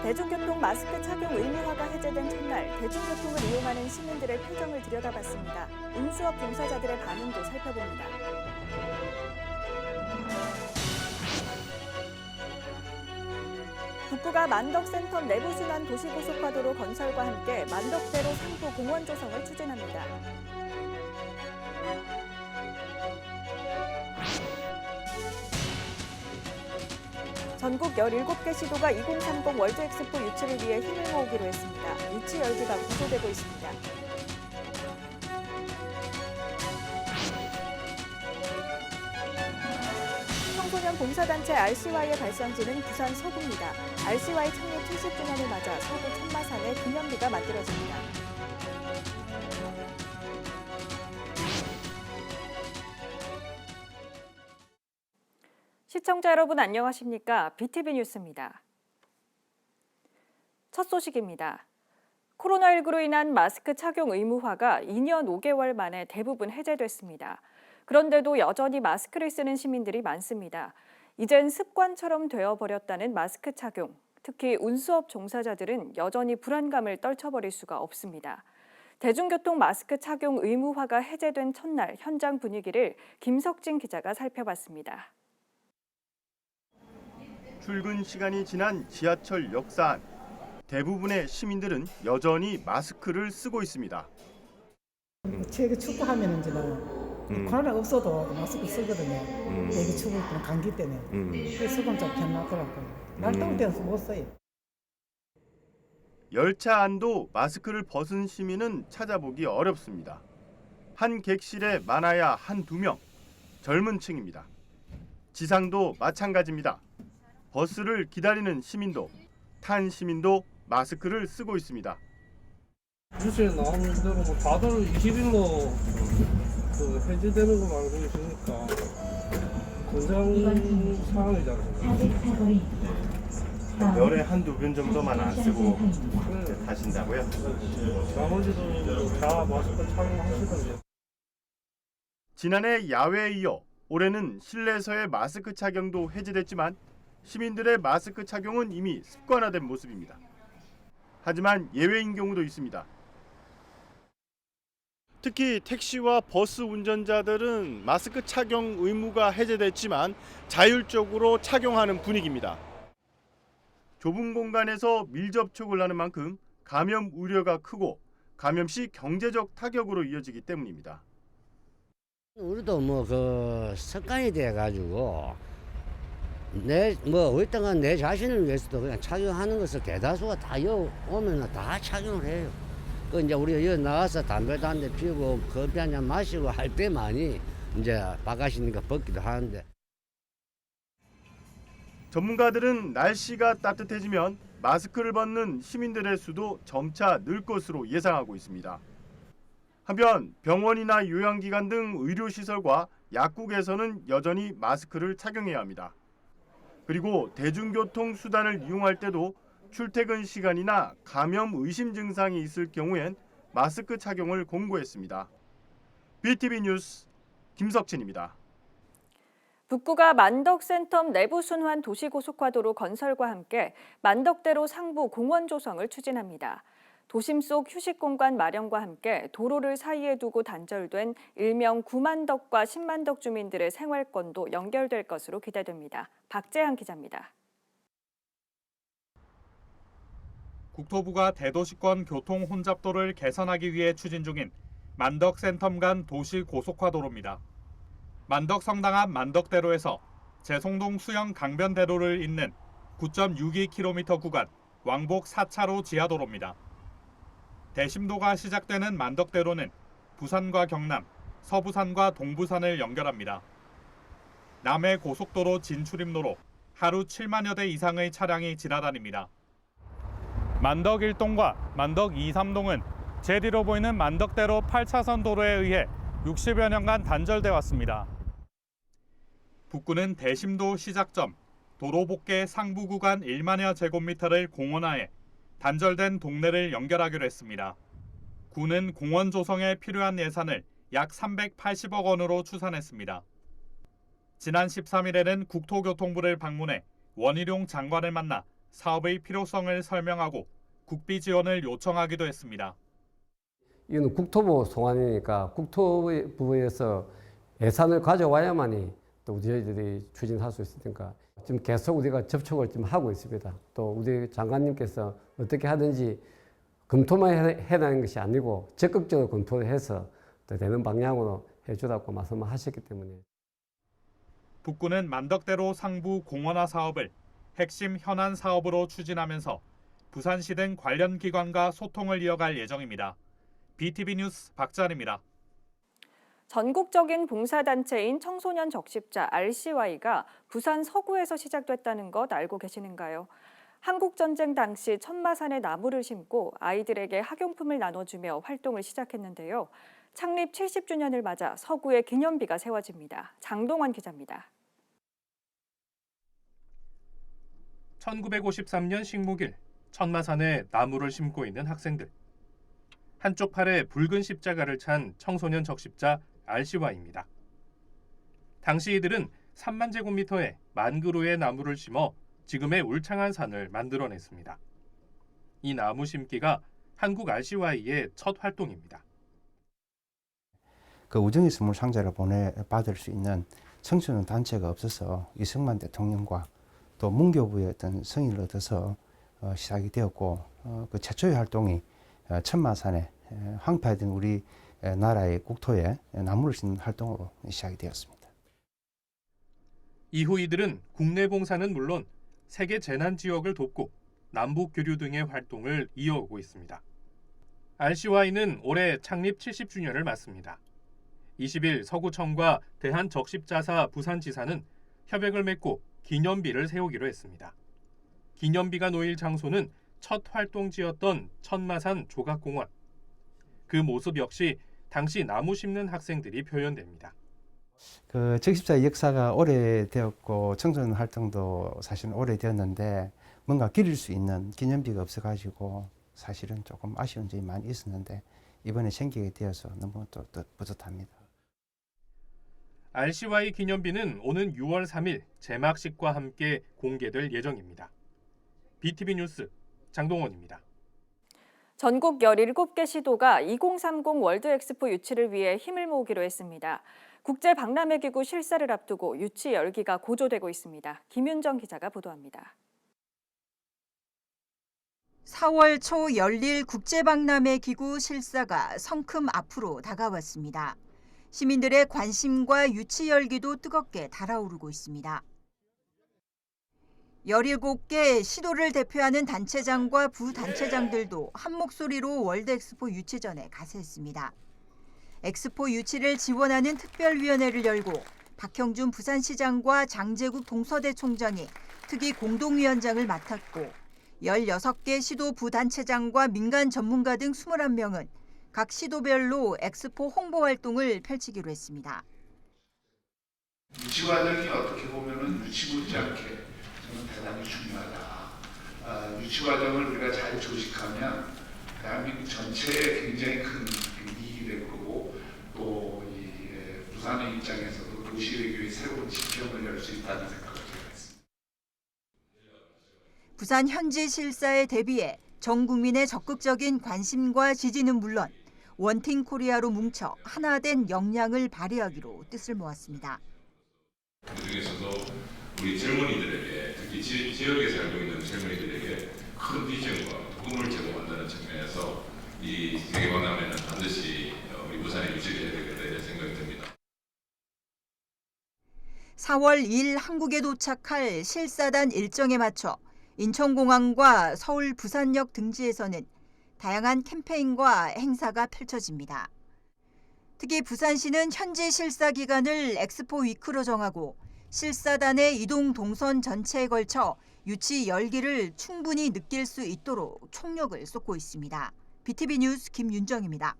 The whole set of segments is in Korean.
대중교통 마스크 착용 의무화가 해제된 첫날 대중교통을 이용하는 시민들의 표정을 들여다봤습니다. 운수업 종사자들의 반응도 살펴봅니다. 북구가 만덕센텀 내부순환 도시고속화도로 건설과 함께 만덕대로 상부 공원 조성을 추진합니다. 전국 17개 시도가 2030 월드엑스포 유치를 위해 힘을 모으기로 했습니다. 유치 열기가 고조되고 있습니다. 청소년 봉사단체 RCY의 발祥지는 부산 서구입니다. RCY 창립 70주년을 맞아 서구 천마산에 기념비가 만들어집니다. 시청자 여러분 안녕하십니까? BTV 뉴스입니다. 첫 소식입니다. 코로나19로 인한 마스크 착용 의무화가 2년 5개월 만에 대부분 해제됐습니다. 그런데도 여전히 마스크를 쓰는 시민들이 많습니다. 이젠 습관처럼 되어버렸다는 마스크 착용. 특히 운수업 종사자들은 여전히 불안감을 떨쳐버릴 수가 없습니다. 대중교통 마스크 착용 의무화가 해제된 첫날 현장 분위기를 김석진 기자가 살펴봤습니다. 출근 시간이 지난 지하철 역사 안. 대부분의 시민들은 여전히 마스크를 쓰고 있습니다. 저희가 축구하면 이제는 코로나 없어도 마스크 쓰거든요. 여기 축구 감기 때문에. 그래서 쓰면 좀 편하더라고요. 날 더울 때는 못 써요. 열차 안도 마스크를 벗은 시민은 찾아보기 어렵습니다. 한 객실에 많아야 한두 명. 젊은 층입니다. 지상도 마찬가지입니다. 버스를 기다리는 시민도, 탄 시민도 마스크를 쓰고 있습니다. 뉴스에 나오는 대로 뭐 다들 20일로 해제되는 거 알고 있으니까 건강 상황이잖아요. 열에 한두 번 정도만 안 쓰고 가신다고요? 나머지도 다 마스크 착용하시던데. 지난해 야외에 이어 올해는 실내에서의 마스크 착용도 해제됐지만 시민들의 마스크 착용은 이미 습관화된 모습입니다. 하지만 예외인 경우도 있습니다. 특히 택시와 버스 운전자들은 마스크 착용 의무가 해제됐지만 자율적으로 착용하는 분위기입니다. 좁은 공간에서 밀접촉을 하는 만큼 감염 우려가 크고 감염 시 경제적 타격으로 이어지기 때문입니다. 우리도 습관이 돼 가지고 어떤 내 자신을 위해서도 그냥 착용하는 것을 대다수가 다 오면 다 착용을 해요. 이제 우리가 여기 나가서 담배도 한 대 피우고 커피 한 잔 마시고 할 때만이 이제 바깥이니까 벗기도 하는데. 전문가들은 날씨가 따뜻해지면 마스크를 벗는 시민들의 수도 점차 늘 것으로 예상하고 있습니다. 한편 병원이나 요양기관 등 의료시설과 약국에서는 여전히 마스크를 착용해야 합니다. 그리고 대중교통 수단을 이용할 때도 출퇴근 시간이나 감염 의심 증상이 있을 경우엔 마스크 착용을 공고했습니다. BTV 뉴스 김석진입니다. 북구가 만덕센텀 내부순환 도시고속화도로 건설과 함께 만덕대로 상부 공원 조성을 추진합니다. 도심 속 휴식공간 마련과 함께 도로를 사이에 두고 단절된 일명 9만덕과 10만덕 주민들의 생활권도 연결될 것으로 기대됩니다. 박재한 기자입니다. 국토부가 대도시권 교통 혼잡도를 개선하기 위해 추진 중인 만덕센텀 간 도시 고속화도로입니다. 만덕 성당 앞 만덕대로에서 재송동 수영 강변대로를 잇는 9.62km 구간 왕복 4차로 지하도로입니다. 대심도가 시작되는 만덕대로는 부산과 경남, 서부산과 동부산을 연결합니다. 남해 고속도로 진출입로로 하루 7만여 대 이상의 차량이 지나다닙니다. 만덕 1동과 만덕 2, 3동은 제뒤로 보이는 만덕대로 8차선 도로에 의해 60여 년간 단절돼 왔습니다. 북구는 대심도 시작점, 도로 복개 상부 구간 1만여 제곱미터를 공원화해 단절된 동네를 연결하기로 했습니다. 구는 공원 조성에 필요한 예산을 약 380억 원으로 추산했습니다. 지난 13일에는 국토교통부를 방문해 원희룡 장관을 만나 사업의 필요성을 설명하고 국비 지원을 요청하기도 했습니다. 이건 국토부 소관이니까 국토부에서 예산을 가져와야만이 또 저희들이 추진할 수 있으니까 지금 계속 우리가 접촉을 좀 하고 있습니다. 또 우리 장관님께서 어떻게 하든지 검토만 해라는 것이 아니고 적극적으로 검토를 해서 또 되는 방향으로 해주라고 말씀을 하셨기 때문에. 북구는 만덕대로 상부 공원화 사업을 핵심 현안 사업으로 추진하면서 부산시 등 관련 기관과 소통을 이어갈 예정입니다. BTV 뉴스 박찬입니다. 전국적인 봉사단체인 청소년 적십자 RCY가 부산 서구에서 시작됐다는 것 알고 계시는가요? 한국전쟁 당시 천마산에 나무를 심고 아이들에게 학용품을 나눠주며 활동을 시작했는데요. 창립 70주년을 맞아 서구에 기념비가 세워집니다. 장동환 기자입니다. 1953년 식목일, 천마산에 나무를 심고 있는 학생들. 한쪽 팔에 붉은 십자가를 찬 청소년 적십자 RCY입니다. 당시 이들은 3만 제곱미터에 10,000그루의 나무를 심어 지금의 울창한 산을 만들어냈습니다. 이 나무 심기가 한국 RCY의 첫 활동입니다. 그 우정의 선물 상자를 받을 수 있는 청소년 단체가 없어서 이승만 대통령과 또 문교부의 어떤 성의를 얻어서 시작이 되었고 그 최초의 활동이 천마산에 황폐화된 우리 나라의 국토에 나무를 심는 활동으로 시작이 되었습니다. 이후 이들은 국내 봉사는 물론 세계 재난 지역을 돕고 남북 교류 등의 활동을 이어오고 있습니다. RCY는 올해 창립 70주년을 맞습니다. 20일 서구청과 대한적십자사 부산지사는 협약을 맺고 기념비를 세우기로 했습니다. 기념비가 놓일 장소는 첫 활동지였던 천마산 조각공원. 그 모습 역시 당시 나무 심는 학생들이 표현됩니다. 그 적십자의 역사가 오래되었고 청소년 활동도 사실은 오래되었는데 뭔가 기릴 수 있는 기념비가 없어가지고 사실은 조금 아쉬운 점이 많이 있었는데 이번에 생기게 되어서 너무 또 뿌듯합니다. RCY 기념비는 오는 6월 3일 개막식과 함께 공개될 예정입니다. BTV 뉴스 장동원입니다. 전국 17개 시도가 2030 월드엑스포 유치를 위해 힘을 모으기로 했습니다. 국제박람회기구 실사를 앞두고 유치 열기가 고조되고 있습니다. 김윤정 기자가 보도합니다. 4월 초 열릴 국제박람회기구 실사가 성큼 앞으로 다가왔습니다. 시민들의 관심과 유치 열기도 뜨겁게 달아오르고 있습니다. 17개 시도를 대표하는 단체장과 부단체장들도 한 목소리로 월드엑스포 유치전에 가세했습니다. 엑스포 유치를 지원하는 특별위원회를 열고 박형준 부산시장과 장제국 동서대 총장이 특위 공동위원장을 맡았고 16개 시도 부단체장과 민간 전문가 등 21명은 각 시도별로 엑스포 홍보 활동을 펼치기로 했습니다. 유치 과정이 어떻게 보면은 유치 못지않게 저는 대단히 중요하다. 유치 과정을 우리가 잘 조직하면 대한민국 전체에 굉장히 큰 이익이 될 거고 또 이 부산의 입장에서도 도시 외교의 새로운 지평을 열 수 있다는 생각을 제가 했습니다. 부산 현지 실사에 대비해 전 국민의 적극적인 관심과 지지는 물론 원팀 코리아로 뭉쳐 하나된 역량을 발휘하기로 뜻을 모았습니다. 그중에서도 우리 젊은이들에게 특히 지역에 살고 있는 젊은이들에게 큰 비전과 도움을 제공한다는 측면에서 이 세계박람회는 반드시 우리 부산에 유치해야 되겠다 이런 생각이 듭니다. 4월 2일 한국에 도착할 실사단 일정에 맞춰 인천공항과 서울 부산역 등지에서는 다양한 캠페인과 행사가 펼쳐집니다. 특히 부산시는 현지 실사 기간을 엑스포 위크로 정하고 실사단의 이동 동선 전체에 걸쳐 유치 열기를 충분히 느낄 수 있도록 총력을 쏟고 있습니다. BTV 뉴스 김윤정입니다.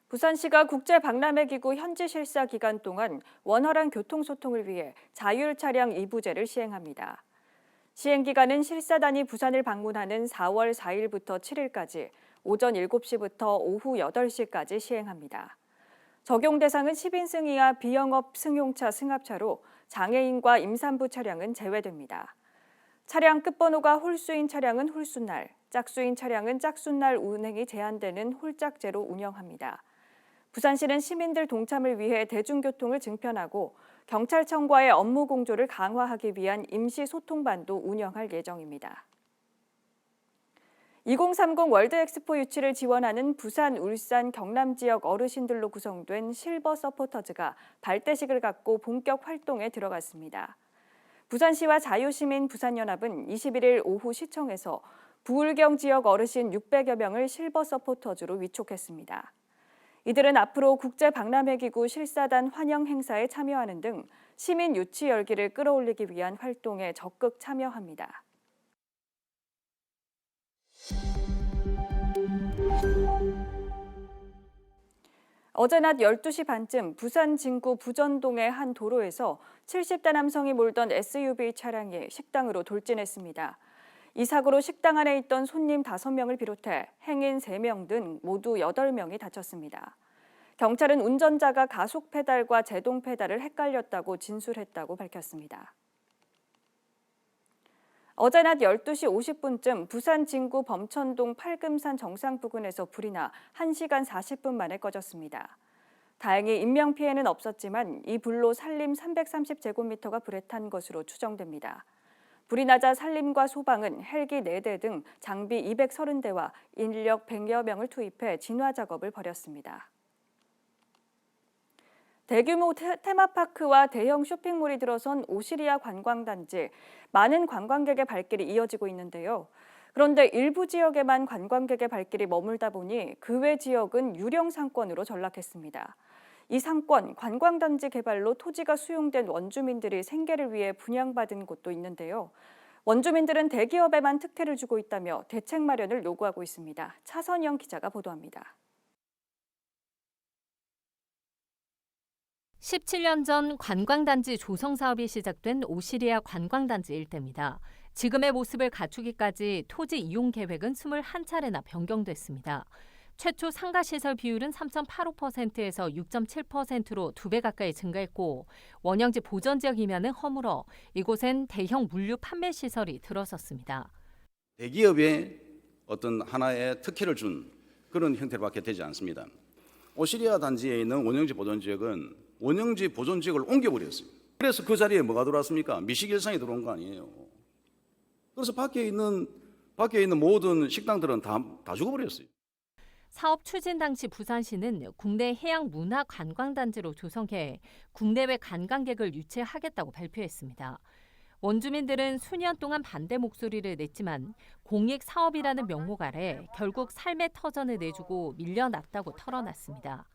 부산시가 국제박람회기구 현지 실사 기간 동안 원활한 교통소통을 위해 자율 차량 2부제를 시행합니다. 시행기간은 실사단이 부산을 방문하는 4월 4일부터 7일까지 오전 7시부터 오후 8시까지 시행합니다. 적용 대상은 10인승 이하 비영업 승용차 승합차로 장애인과 임산부 차량은 제외됩니다. 차량 끝번호가 홀수인 차량은 홀수날, 짝수인 차량은 짝수날 운행이 제한되는 홀짝제로 운영합니다. 부산시는 시민들 동참을 위해 대중교통을 증편하고 경찰청과의 업무 공조를 강화하기 위한 임시 소통반도 운영할 예정입니다. 2030 월드 엑스포 유치를 지원하는 부산, 울산, 경남 지역 어르신들로 구성된 실버 서포터즈가 발대식을 갖고 본격 활동에 들어갔습니다. 부산시와 자유시민 부산연합은 21일 오후 시청에서 부울경 지역 어르신 600여 명을 실버 서포터즈로 위촉했습니다. 이들은 앞으로 국제박람회기구 실사단 환영 행사에 참여하는 등 시민 유치 열기를 끌어올리기 위한 활동에 적극 참여합니다. 어제 낮 12시 반쯤 부산 진구 부전동의 한 도로에서 70대 남성이 몰던 SUV 차량이 식당으로 돌진했습니다. 이 사고로 식당 안에 있던 손님 5명을 비롯해 행인 3명 등 모두 8명이 다쳤습니다. 경찰은 운전자가 가속 페달과 제동 페달을 헷갈렸다고 진술했다고 밝혔습니다. 어제 낮 12시 50분쯤 부산 진구 범천동 팔금산 정상 부근에서 불이 나 1시간 40분 만에 꺼졌습니다. 다행히 인명피해는 없었지만 이 불로 산림 330제곱미터가 불에 탄 것으로 추정됩니다. 불이 나자 산림과 소방은 헬기 4대 등 장비 230대와 인력 100여 명을 투입해 진화 작업을 벌였습니다. 대규모 테마파크와 대형 쇼핑몰이 들어선 오시리아 관광단지, 많은 관광객의 발길이 이어지고 있는데요. 그런데 일부 지역에만 관광객의 발길이 머물다 보니 그 외 지역은 유령 상권으로 전락했습니다. 이 상권, 관광단지 개발로 토지가 수용된 원주민들이 생계를 위해 분양받은 곳도 있는데요. 원주민들은 대기업에만 특혜를 주고 있다며 대책 마련을 요구하고 있습니다. 차선영 기자가 보도합니다. 17년 전 관광단지 조성 사업이 시작된 오시리아 관광단지 일대입니다. 지금의 모습을 갖추기까지 토지 이용 계획은 21차례나 변경됐습니다. 최초 상가시설 비율은 3.85%에서 6.7%로 2배 가까이 증가했고 원형지 보전지역 이면은 허물어 이곳엔 대형 물류 판매 시설이 들어섰습니다. 대기업에 어떤 하나의 특혜를 준 그런 형태로밖에 되지 않습니다. 오시리아 단지에 있는 원형지 보존지역은 원형지 보존지역을 옮겨버렸어요. 그래서 그 자리에 뭐가 들어왔습니까? 미식일상이 들어온 거 아니에요. 그래서 밖에 있는 모든 식당들은 다 죽어버렸어요. 사업 추진 당시 부산시는 국내 해양 문화 관광단지로 조성해 국내외 관광객을 유치하겠다고 발표했습니다. 원주민들은 수년 동안 반대 목소리를 냈지만 공익 사업이라는 명목 아래 결국 삶의 터전을 내주고 밀려났다고 털어놨습니다.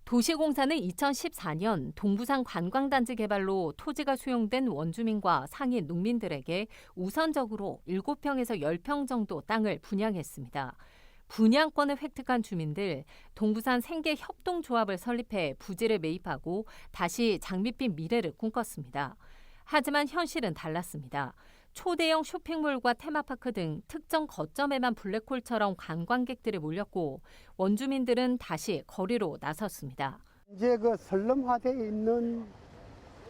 도시공사는 2014년 동부산 관광단지 개발로 토지가 수용된 원주민과 상인 농민들에게 우선적으로 7평에서 10평 정도 땅을 분양했습니다. 분양권을 획득한 주민들, 동부산 생계협동조합을 설립해 부지를 매입하고 다시 장밋빛 미래를 꿈꿨습니다. 하지만 현실은 달랐습니다. 초대형 쇼핑몰과 테마파크 등 특정 거점에만 블랙홀처럼 관광객들이 몰렸고 원주민들은 다시 거리로 나섰습니다. 이제 그 설렁화되어 있는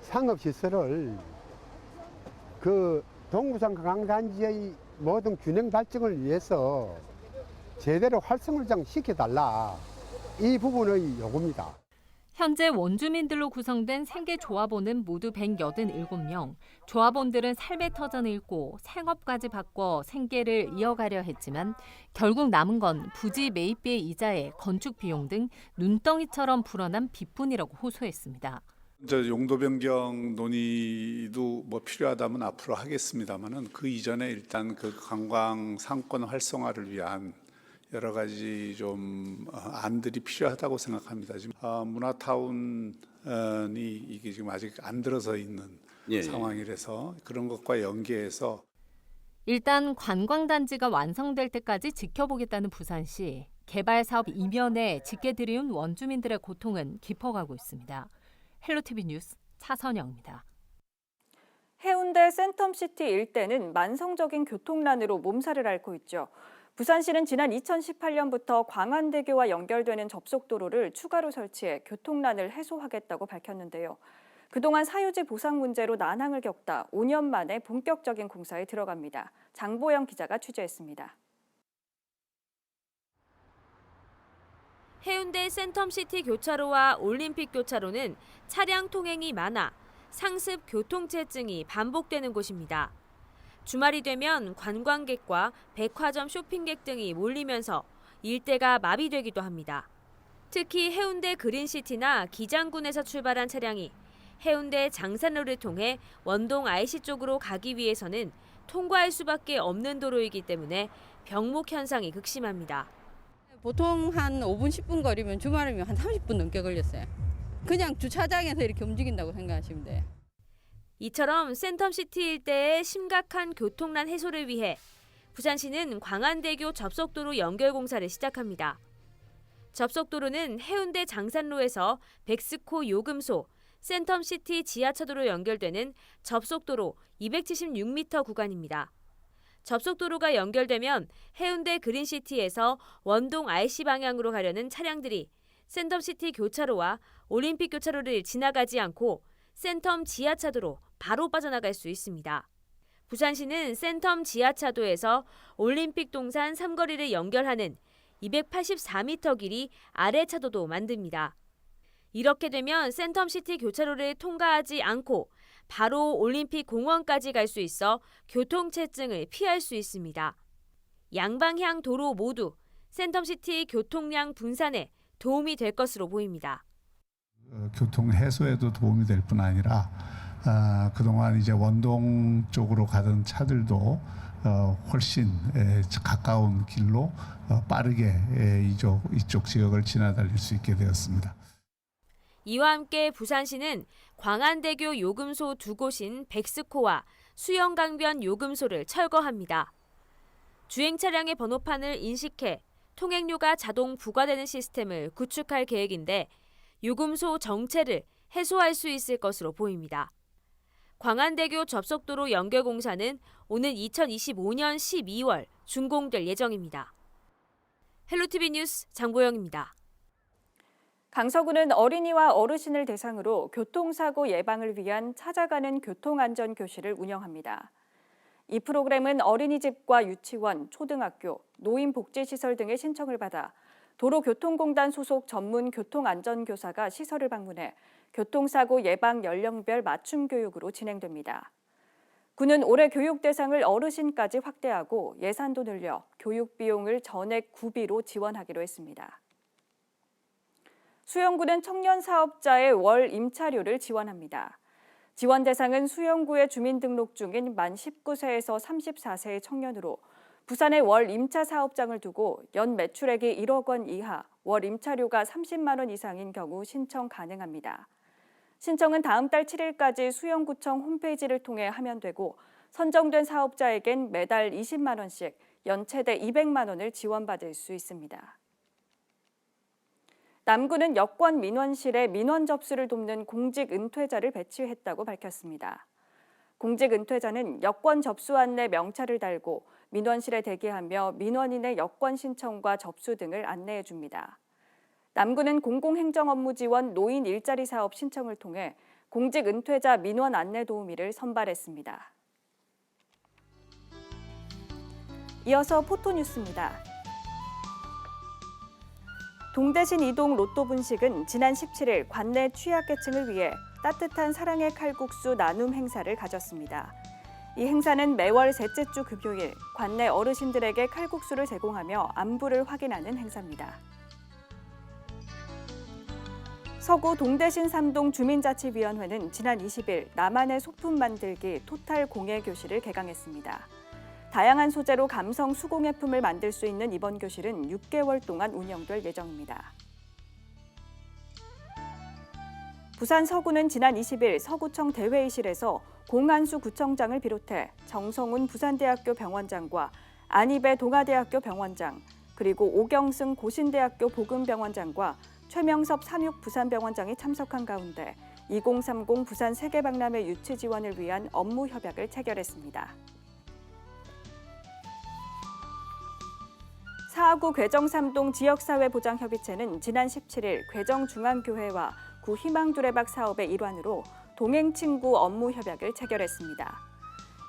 상업시설을 그 동부산 관광단지의 모든 균형 발전을 위해서 제대로 활성을 좀 시켜달라. 이 부분의 요구입니다. 현재 원주민들로 구성된 생계조합원은 모두 187명. 조합원들은 삶의 터전을 잃고 생업까지 바꿔 생계를 이어가려 했지만 결국 남은 건 부지 매입비의 이자에 건축 비용 등 눈덩이처럼 불어난 빚뿐이라고 호소했습니다. 용도 변경 논의도 뭐 필요하다면 앞으로 하겠습니다만은 그 이전에 일단 그 관광 상권 활성화를 위한 여러 가지 좀 안들이 필요하다고 생각합니다. 지금 문화타운이 이게 지금 아직 안 들어서 있는 상황이라서 그런 것과 연계해서 일단 관광단지가 완성될 때까지 지켜보겠다는 부산시. 개발 사업 이면에 짙게 들이운 원주민들의 고통은 깊어가고 있습니다. 헬로티비 뉴스 차선영입니다. 해운대 센텀시티 일대는 만성적인 교통난으로 몸살을 앓고 있죠. 부산시는 지난 2018년부터 광안대교와 연결되는 접속도로를 추가로 설치해 교통난을 해소하겠다고 밝혔는데요. 그동안 사유지 보상 문제로 난항을 겪다 5년 만에 본격적인 공사에 들어갑니다. 장보영 기자가 취재했습니다. 해운대 센텀시티 교차로와 올림픽 교차로는 차량 통행이 많아 상습 교통체증이 반복되는 곳입니다. 주말이 되면 관광객과 백화점 쇼핑객 등이 몰리면서 일대가 마비되기도 합니다. 특히 해운대 그린시티나 기장군에서 출발한 차량이 해운대 장산로를 통해 원동 IC 쪽으로 가기 위해서는 통과할 수밖에 없는 도로이기 때문에 병목 현상이 극심합니다. 보통 한 5분, 10분 거리면 주말이면 한 30분 넘게 걸렸어요. 그냥 주차장에서 이렇게 움직인다고 생각하시면 돼요. 이처럼 센텀시티 일대의 심각한 교통난 해소를 위해 부산시는 광안대교 접속도로 연결 공사를 시작합니다. 접속도로는 해운대 장산로에서 백스코 요금소, 센텀시티 지하차도로 연결되는 접속도로 276m 구간입니다. 접속도로가 연결되면 해운대 그린시티에서 원동 IC 방향으로 가려는 차량들이 센텀시티 교차로와 올림픽 교차로를 지나가지 않고 센텀 지하차도로 바로 빠져나갈 수 있습니다. 부산시는 센텀 지하차도에서 올림픽 동산 삼거리를 연결하는 284m 길이 아래 차도도 만듭니다. 이렇게 되면 센텀시티 교차로를 통과하지 않고 바로 올림픽 공원까지 갈 수 있어 교통체증을 피할 수 있습니다. 양방향 도로 모두 센텀시티 교통량 분산에 도움이 될 것으로 보입니다. 교통 해소에도 도움이 될 뿐 아니라 그동안 이제 원동 쪽으로 가던 차들도 훨씬 가까운 길로 빠르게 이쪽 지역을 지나다닐 수 있게 되었습니다. 이와 함께 부산시는 광안대교 요금소 두 곳인 백스코와 수영강변 요금소를 철거합니다. 주행 차량의 번호판을 인식해 통행료가 자동 부과되는 시스템을 구축할 계획인데 요금소 정체를 해소할 수 있을 것으로 보입니다. 광안대교 접속도로 연결 공사는 오는 2025년 12월 준공될 예정입니다. 헬로티비 뉴스 장보영입니다. 강서구는 어린이와 어르신을 대상으로 교통사고 예방을 위한 찾아가는 교통안전교실을 운영합니다. 이 프로그램은 어린이집과 유치원, 초등학교, 노인복지시설 등의 신청을 받아 도로교통공단 소속 전문 교통안전교사가 시설을 방문해 교통사고 예방 연령별 맞춤 교육으로 진행됩니다. 구는 올해 교육 대상을 어르신까지 확대하고 예산도 늘려 교육 비용을 전액 구비로 지원하기로 했습니다. 수영구는 청년 사업자의 월 임차료를 지원합니다. 지원 대상은 수영구에 주민 등록 중인 만 19세에서 34세의 청년으로 부산에 월 임차 사업장을 두고 연 매출액이 1억 원 이하, 월 임차료가 30만 원 이상인 경우 신청 가능합니다. 신청은 다음 달 7일까지 수영구청 홈페이지를 통해 하면 되고 선정된 사업자에겐 매달 20만 원씩 연 최대 200만 원을 지원받을 수 있습니다. 남구는 여권 민원실에 민원 접수를 돕는 공직 은퇴자를 배치했다고 밝혔습니다. 공직 은퇴자는 여권 접수 안내 명찰을 달고 민원실에 대기하며 민원인의 여권 신청과 접수 등을 안내해 줍니다. 남구는 공공행정업무 지원 노인 일자리 사업 신청을 통해 공직 은퇴자 민원 안내 도우미를 선발했습니다. 이어서 포토뉴스입니다. 동대신 이동 로또 분식은 지난 17일 관내 취약계층을 위해 따뜻한 사랑의 칼국수 나눔 행사를 가졌습니다. 이 행사는 매월 셋째 주 금요일 관내 어르신들에게 칼국수를 제공하며 안부를 확인하는 행사입니다. 서구 동대신 3동 주민자치위원회는 지난 20일 나만의 소품 만들기 토탈 공예 교실을 개강했습니다. 다양한 소재로 감성 수공예품을 만들 수 있는 이번 교실은 6개월 동안 운영될 예정입니다. 부산 서구는 지난 20일 서구청 대회의실에서 공한수 구청장을 비롯해 정성훈 부산대학교 병원장과 안희배 동아대학교 병원장, 그리고 오경승 고신대학교 보건병원장과 최명섭 삼육 부산병원장이 참석한 가운데 2030 부산 세계박람회 유치 지원을 위한 업무 협약을 체결했습니다. 사하구 괴정 3동 지역사회보장협의체는 지난 17일 괴정 중앙교회와 구 희망두레박 사업의 일환으로 동행친구 업무 협약을 체결했습니다.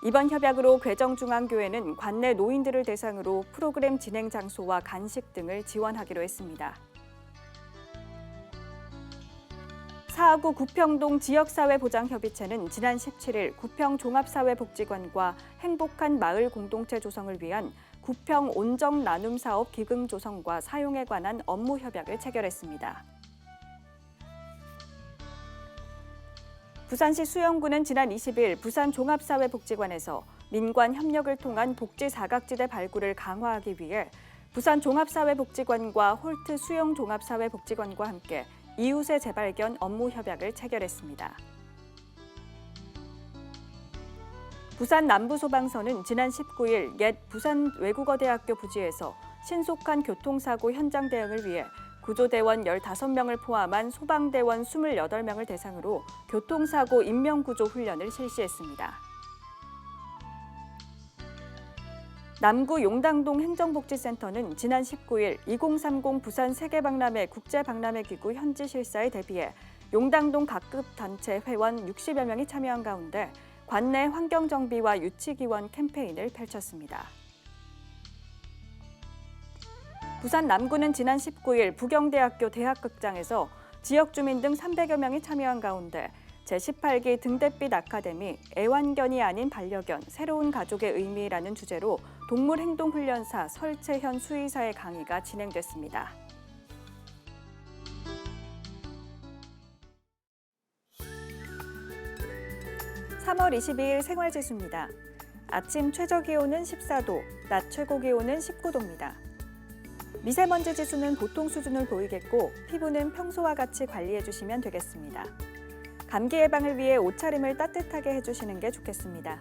이번 협약으로 괴정중앙교회는 관내 노인들을 대상으로 프로그램 진행 장소와 간식 등을 지원하기로 했습니다. 사하구 구평동 지역사회보장협의체는 지난 17일 구평 종합사회복지관과 행복한 마을 공동체 조성을 위한 구평 온정 나눔 사업 기금 조성과 사용에 관한 업무 협약을 체결했습니다. 부산시 수영구는 지난 20일 부산 종합사회복지관에서 민관 협력을 통한 복지 사각지대 발굴을 강화하기 위해 부산 종합사회복지관과 홀트 수영 종합사회복지관과 함께 이웃의 재발견 업무 협약을 체결했습니다. 부산 남부소방서는 지난 19일 옛 부산 외국어대학교 부지에서 신속한 교통사고 현장 대응을 위해 구조대원 15명을 포함한 소방대원 28명을 대상으로 교통사고 인명구조 훈련을 실시했습니다. 남구 용당동 행정복지센터는 지난 19일 2030 부산 세계박람회 국제박람회기구 현지 실사에 대비해 용당동 각급 단체 회원 60여 명이 참여한 가운데 관내 환경정비와 유치기원 캠페인을 펼쳤습니다. 부산 남구는 지난 19일 부경대학교 대학극장에서 지역 주민 등 300여 명이 참여한 가운데 제18기 등대빛 아카데미 애완견이 아닌 반려견 새로운 가족의 의미라는 주제로 동물행동훈련사 설채현 수의사의 강의가 진행됐습니다. (3월 22일) 생활지수입니다. 아침 최저기온은 14도, 낮 최고기온은 19도입니다. 미세먼지 지수는 보통 수준을 보이겠고 피부는 평소와 같이 관리해 주시면 되겠습니다. 감기 예방을 위해 옷차림을 따뜻하게 해주시는 게 좋겠습니다.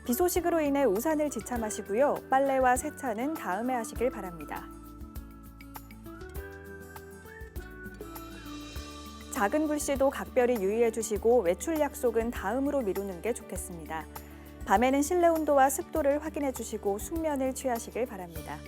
비 소식으로 인해 우산을 지참하시고요. 빨래와 세차는 다음에 하시길 바랍니다. 작은 불씨도 각별히 유의해 주시고 외출 약속은 다음으로 미루는 게 좋겠습니다. 밤에는 실내 온도와 습도를 확인해 주시고 숙면을 취하시길 바랍니다.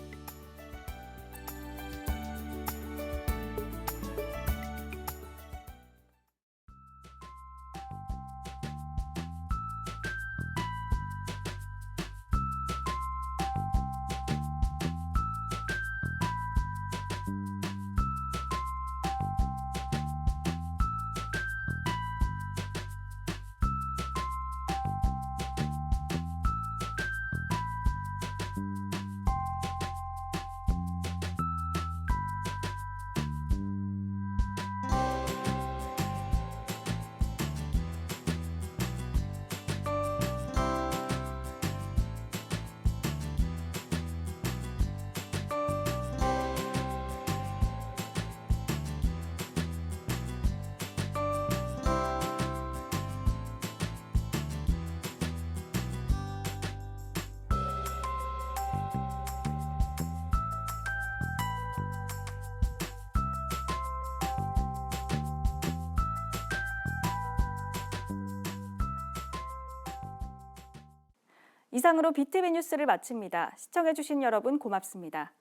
이상으로 BTV 뉴스를 마칩니다. 시청해주신 여러분 고맙습니다.